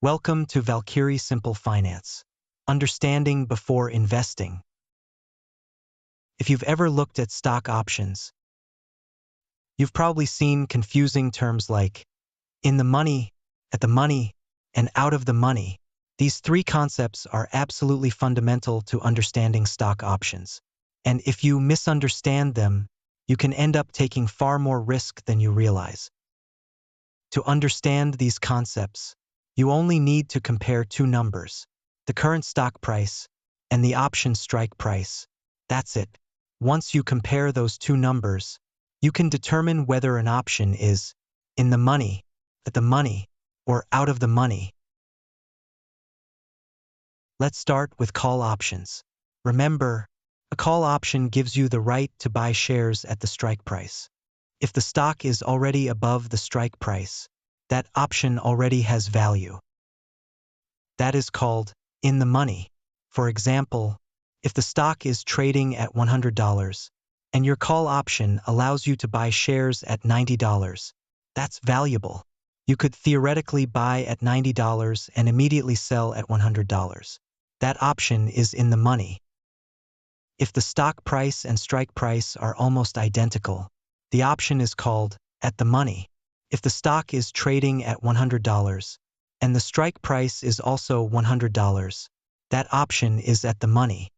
Welcome to Valkyrie Simple Finance. Understanding before investing. If you've ever looked at stock options, you've probably seen confusing terms like in the money, at the money, and out of the money. These three concepts are absolutely fundamental to understanding stock options. And if you misunderstand them, you can end up taking far more risk than you realize. To understand these concepts, you only need to compare two numbers, the current stock price and the option strike price. That's it. Once you compare those two numbers, you can determine whether an option is in the money, at the money, or out of the money. Let's start with call options. Remember, a call option gives you the right to buy shares at the strike price. If the stock is already above the strike price, that option already has value. That is called in the money. For example, if the stock is trading at $100 and your call option allows you to buy shares at $90, that's valuable. You could theoretically buy at $90 and immediately sell at $100. That option is in the money. If the stock price and strike price are almost identical, the option is called at the money. If the stock is trading at $100 and the strike price is also $100, that option is at the money.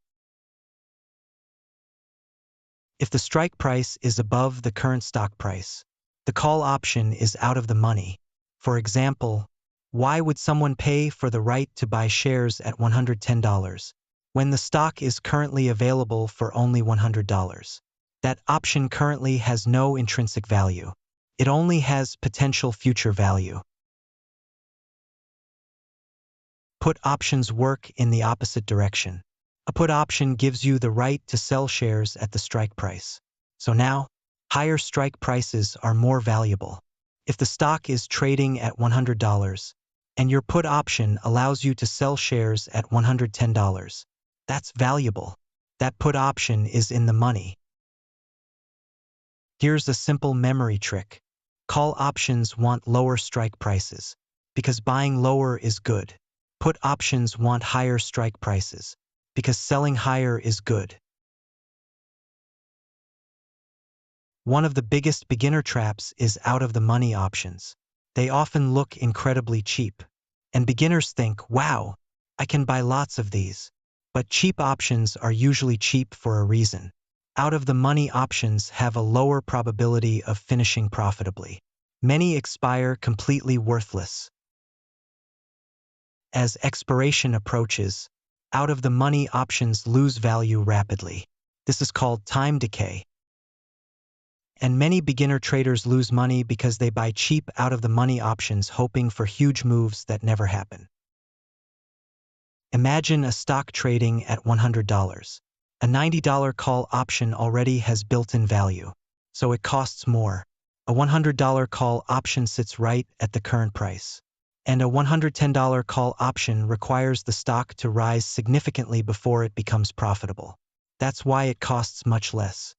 If the strike price is above the current stock price, the call option is out of the money. For example, why would someone pay for the right to buy shares at $110 when the stock is currently available for only $100? That option currently has no intrinsic value. It only has potential future value. Put options work in the opposite direction. A put option gives you the right to sell shares at the strike price. So now, higher strike prices are more valuable. If the stock is trading at $100 and your put option allows you to sell shares at $110, that's valuable. That put option is in the money. Here's a simple memory trick. Call options want lower strike prices because buying lower is good. Put options want higher strike prices because selling higher is good. One of the biggest beginner traps is out-of-the-money options. They often look incredibly cheap, and beginners think, wow, I can buy lots of these. But cheap options are usually cheap for a reason. Out-of-the-money options have a lower probability of finishing profitably. Many expire completely worthless. As expiration approaches, out-of-the-money options lose value rapidly. This is called time decay. And many beginner traders lose money because they buy cheap out-of-the-money options hoping for huge moves that never happen. Imagine a stock trading at $100. A $90 call option already has built-in value, so it costs more. A $100 call option sits right at the current price. And a $110 call option requires the stock to rise significantly before it becomes profitable. That's why it costs much less.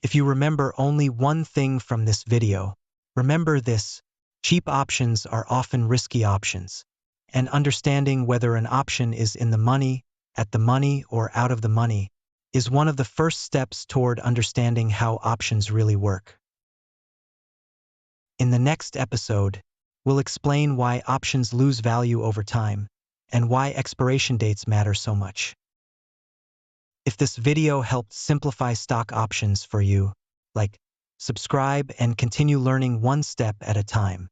If you remember only one thing from this video, remember this: cheap options are often risky options, and understanding whether an option is in the money, at the money, or out of the money is one of the first steps toward understanding how options really work. In the next episode, we'll explain why options lose value over time and why expiration dates matter so much. If this video helped simplify stock options for you, subscribe and continue learning one step at a time.